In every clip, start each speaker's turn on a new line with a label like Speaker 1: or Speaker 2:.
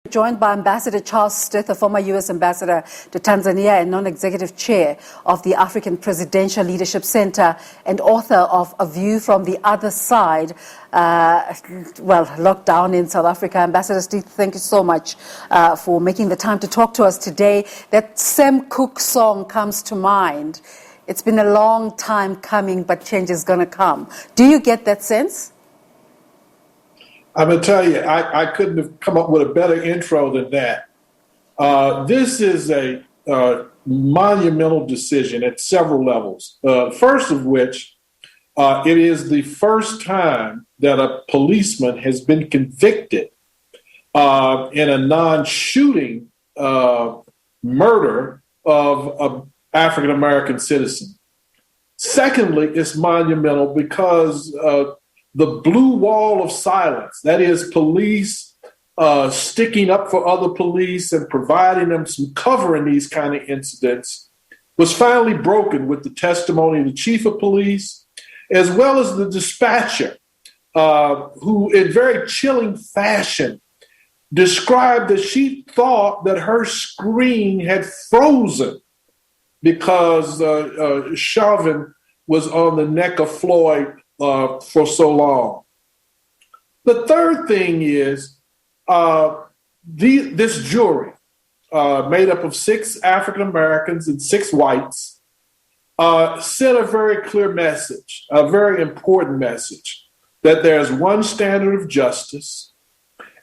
Speaker 1: Joined by Ambassador Charles Stith, a former U.S. ambassador to Tanzania and non-executive chair of the African Presidential Leadership Center and author of A View from the Other Side, lockdown in South Africa. Ambassador Stith, thank you so much for making the time to talk to us today. That Sam Cooke song comes to mind. It's been a long time coming, but change is going to come. Do you get that sense?
Speaker 2: I'm going to tell you, I couldn't have come up with a better intro than that. This is a monumental decision at several levels. First of which, it is the first time that a policeman has been convicted in a non-shooting murder of an African-American citizen. Secondly, it's monumental because the blue wall of silence, that is police sticking up for other police and providing them some cover in these kind of incidents, was finally broken with the testimony of the chief of police, as well as the dispatcher, who in very chilling fashion described that she thought that her screen had frozen because Chauvin was on the neck of Floyd for so long. The third thing is this jury, made up of 6 African Americans and 6 whites, sent a very clear message, a very important message, that there's one standard of justice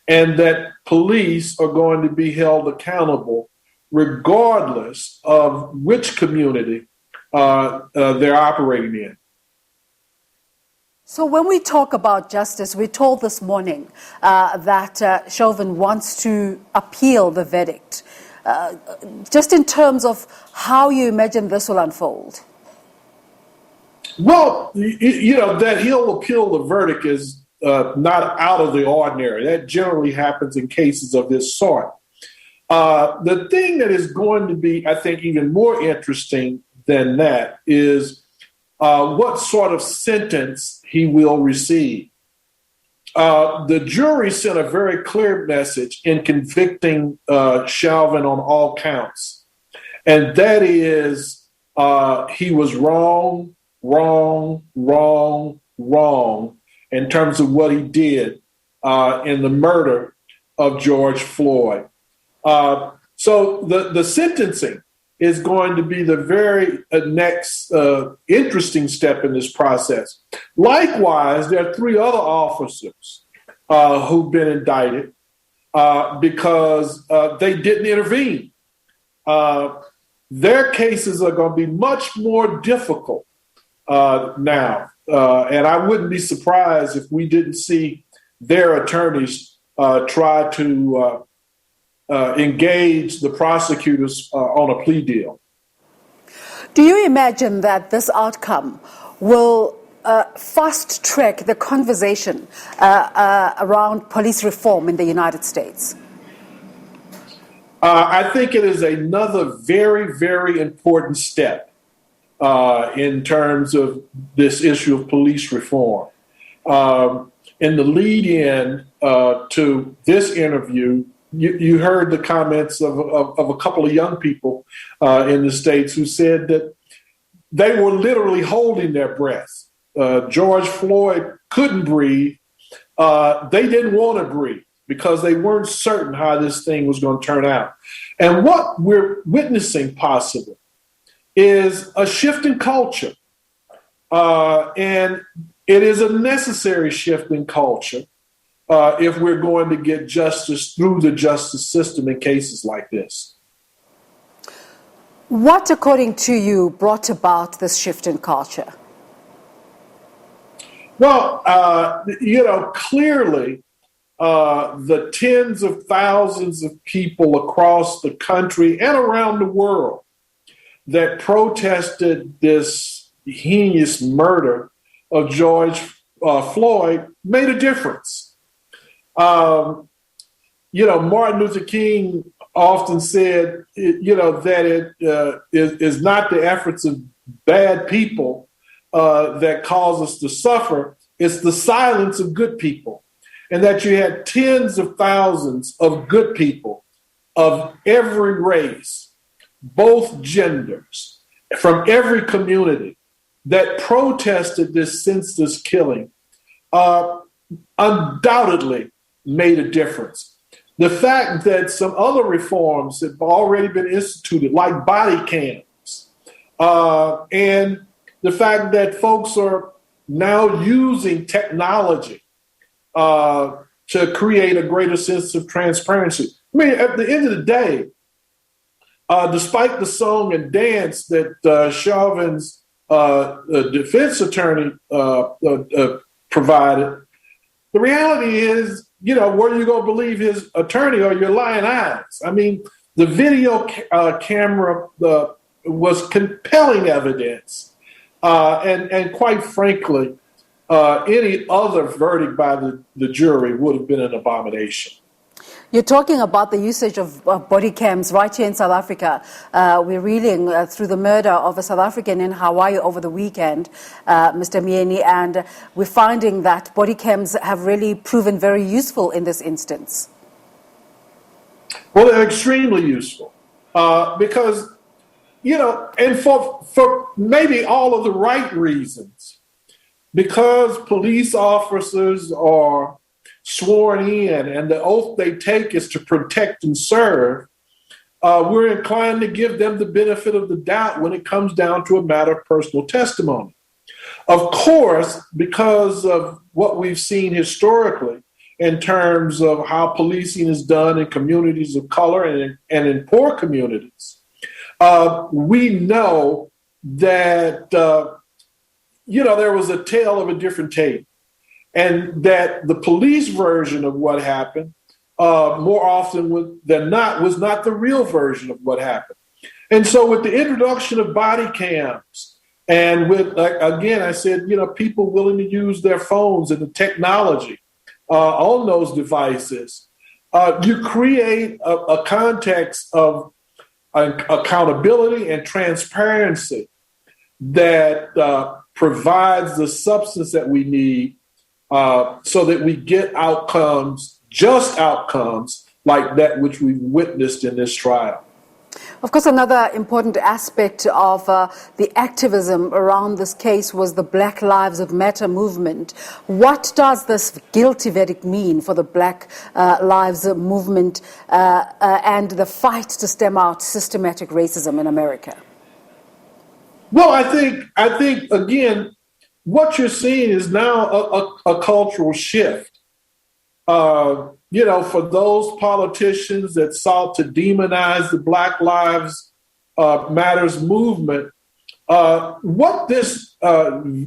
Speaker 2: and that police are going to be held accountable regardless of which community they're operating in.
Speaker 1: So when we talk about justice, we're told this morning that Chauvin wants to appeal the verdict. Just in terms of how you imagine this will unfold.
Speaker 2: Well, that he'll appeal the verdict is not out of the ordinary. That generally happens in cases of this sort. The thing that is going to be, I think, even more interesting than that is what sort of sentence he will receive. The jury sent a very clear message in convicting Chauvin on all counts, and that is he was wrong in terms of what he did in the murder of George Floyd. So the sentencing is going to be the very next interesting step in this process. Likewise, there are 3 other officers who've been indicted because they didn't intervene. Their cases are going to be much more difficult now. And I wouldn't be surprised if we didn't see their attorneys try to engage the prosecutors on a plea deal.
Speaker 1: Do you imagine that this outcome will fast track the conversation around police reform in the United States?
Speaker 2: I think it is another very, very important step in terms of this issue of police reform. In the lead-in to this interview, you heard the comments of a couple of young people in the States who said that they were literally holding their breath. George Floyd couldn't breathe. They didn't want to breathe because they weren't certain how this thing was going to turn out. And what we're witnessing possibly is a shift in culture. And it is a necessary shift in culture if we're going to get justice through the justice system in cases like this.
Speaker 1: What, according to you, brought about this shift in culture?
Speaker 2: Well, clearly the tens of thousands of people across the country and around the world that protested this heinous murder of George Floyd made a difference. Martin Luther King often said, that it is not the efforts of bad people that cause us to suffer. It's the silence of good people. and that you had tens of thousands of good people of every race, both genders, from every community that protested this senseless killing, undoubtedly made a difference. The fact that some other reforms have already been instituted, like body cams, and the fact that folks are now using technology to create a greater sense of transparency. I mean, at the end of the day, despite the song and dance that Chauvin's defense attorney provided, the reality is, were you going to believe his attorney or your lying eyes? I mean, the video camera was compelling evidence. And quite frankly, any other verdict by the jury would have been an abomination.
Speaker 1: You're talking about the usage of body cams right here in South Africa. We're reeling through the murder of a South African in Hawaii over the weekend, Mr. Mieni, and we're finding that body cams have really proven very useful in this instance.
Speaker 2: Well, they're extremely useful because, and for maybe all of the right reasons, because police officers are sworn in and the oath they take is to protect and serve, we're inclined to give them the benefit of the doubt when it comes down to a matter of personal testimony. Of course, because of what we've seen historically in terms of how policing is done in communities of color and in poor communities, we know that, there was a tale of a different tape. And that the police version of what happened, more often than not, was not the real version of what happened. And so with the introduction of body cams and with, again, I said, people willing to use their phones and the technology on those devices, you create a context of accountability and transparency that provides the substance that we need so that we get outcomes, just outcomes, like that which we've witnessed in this trial.
Speaker 1: Of course, another important aspect of the activism around this case was the Black Lives Matter movement. What does this guilty verdict mean for the Black Lives movement and the fight to stem out systematic racism in America?
Speaker 2: Well, I think again, what you're seeing is now a cultural shift. For those politicians that sought to demonize the Black Lives Matters movement, what this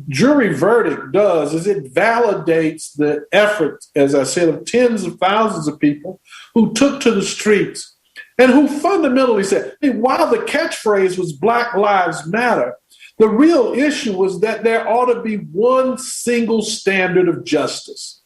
Speaker 2: jury verdict does is it validates the efforts, as I said, of tens of thousands of people who took to the streets and who fundamentally said, hey, while the catchphrase was Black Lives Matter, the real issue was that there ought to be one single standard of justice.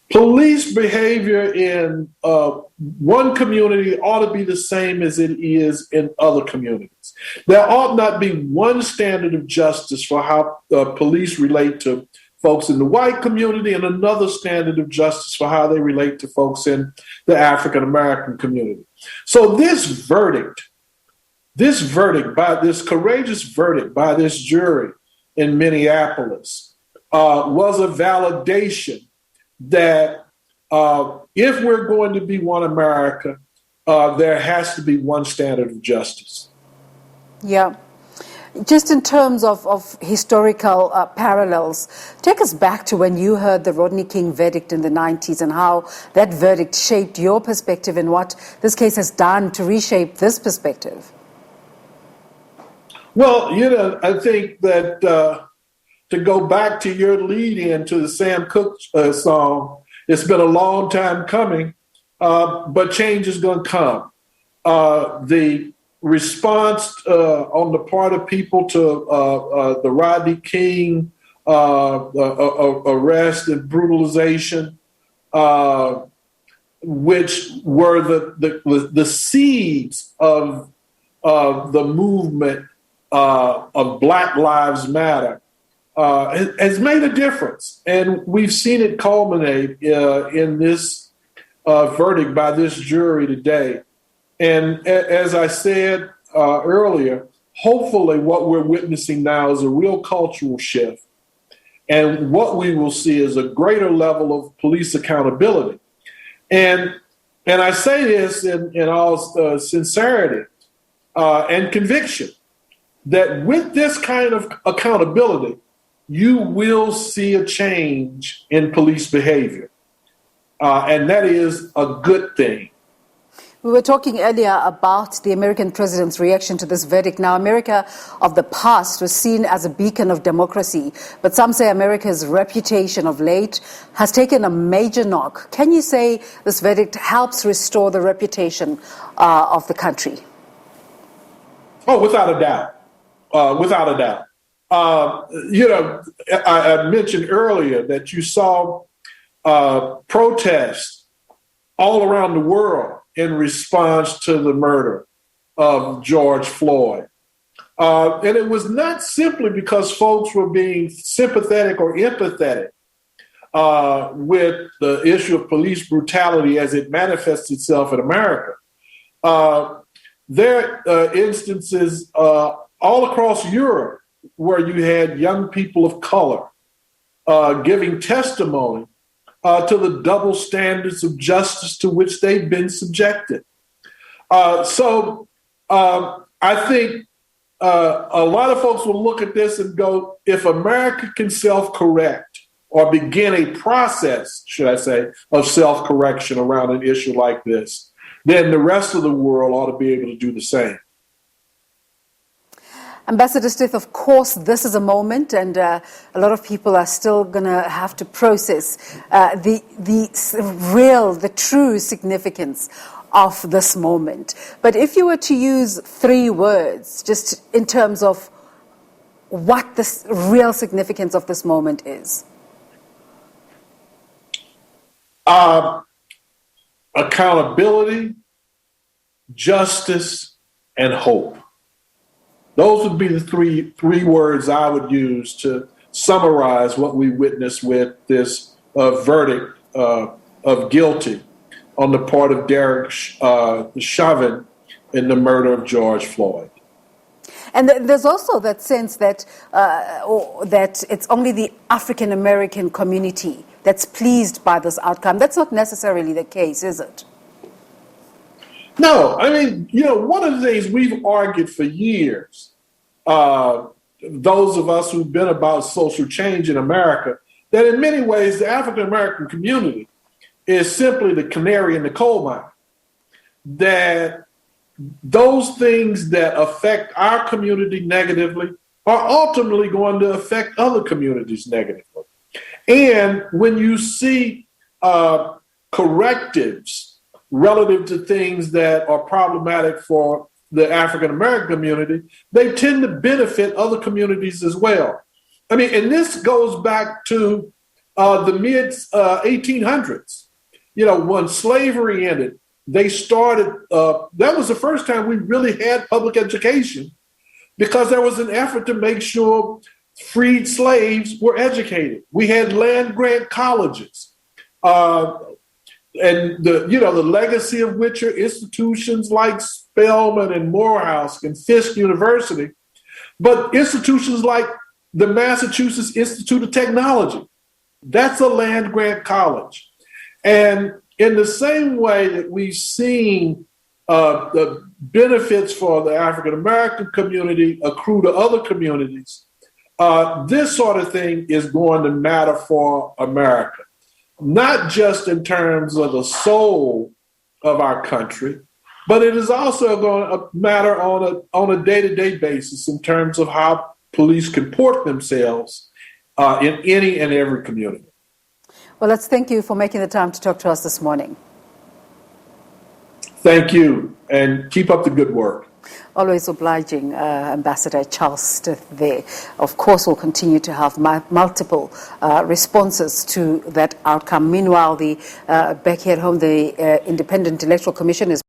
Speaker 2: Police behavior in one community ought to be the same as it is in other communities. There ought not be one standard of justice for how police relate to folks in the white community and another standard of justice for how they relate to folks in the African American community. So this courageous verdict by this jury in Minneapolis was a validation that if we're going to be one America, there has to be one standard of justice.
Speaker 1: Yeah. Just in terms of historical parallels, take us back to when you heard the Rodney King verdict in the 90s and how that verdict shaped your perspective and what this case has done to reshape this perspective.
Speaker 2: Well, I think that to go back to your lead in to the Sam Cooke song, it's been a long time coming, but change is going to come. The response on the part of people to the Rodney King arrest and brutalization, which were the seeds of the movement of Black Lives Matter, has made a difference. And we've seen it culminate in this verdict by this jury today. And as I said earlier, hopefully what we're witnessing now is a real cultural shift. And what we will see is a greater level of police accountability. And I say this in all sincerity and conviction, that with this kind of accountability, you will see a change in police behavior. And that is a good thing.
Speaker 1: We were talking earlier about the American president's reaction to this verdict. Now, America of the past was seen as a beacon of democracy, but some say America's reputation of late has taken a major knock. Can you say this verdict helps restore the reputation of the country?
Speaker 2: Oh, without a doubt. Without a doubt. I mentioned earlier that you saw protests all around the world in response to the murder of George Floyd. And it was not simply because folks were being sympathetic or empathetic with the issue of police brutality as it manifests itself in America. There are instances all across Europe where you had young people of color giving testimony to the double standards of justice to which they've been subjected. So I think a lot of folks will look at this and go, if America can self-correct or begin a process, should I say, of self-correction around an issue like this, then the rest of the world ought to be able to do the same.
Speaker 1: Ambassador Stith, of course, this is a moment, and a lot of people are still going to have to process the true significance of this moment. But if you were to use 3 words, just in terms of what the real significance of this moment is.
Speaker 2: Accountability, justice, and hope. Those would be the three words I would use to summarize what we witnessed with this verdict of guilty on the part of Derek Chauvin in the murder of George Floyd.
Speaker 1: And there's also that sense that that it's only the African American community that's pleased by this outcome. That's not necessarily the case, is it?
Speaker 2: No, I mean, one of the things we've argued for years, those of us who've been about social change in America, that in many ways the African American community is simply the canary in the coal mine. That those things that affect our community negatively are ultimately going to affect other communities negatively. And when you see correctives relative to things that are problematic for the African American community, they tend to benefit other communities as well. I mean, and this goes back to the mid 1800s. When slavery ended, they started, that was the first time we really had public education, because there was an effort to make sure freed slaves were educated. We had land grant colleges. And the legacy of which are institutions like Spelman and Morehouse and Fisk University, but institutions like the Massachusetts Institute of Technology, that's a land grant college. And in the same way that we've seen the benefits for the African American community accrue to other communities, this sort of thing is going to matter for America. Not just in terms of the soul of our country, but it is also going to matter on a day-to-day basis in terms of how police comport themselves in any and every community.
Speaker 1: Well, let's thank you for making the time to talk to us this morning.
Speaker 2: Thank you, and keep up the good work.
Speaker 1: Always obliging, Ambassador Charles Stith there. Of course, we'll continue to have multiple responses to that outcome. Meanwhile, back here at home, the Independent Electoral Commission is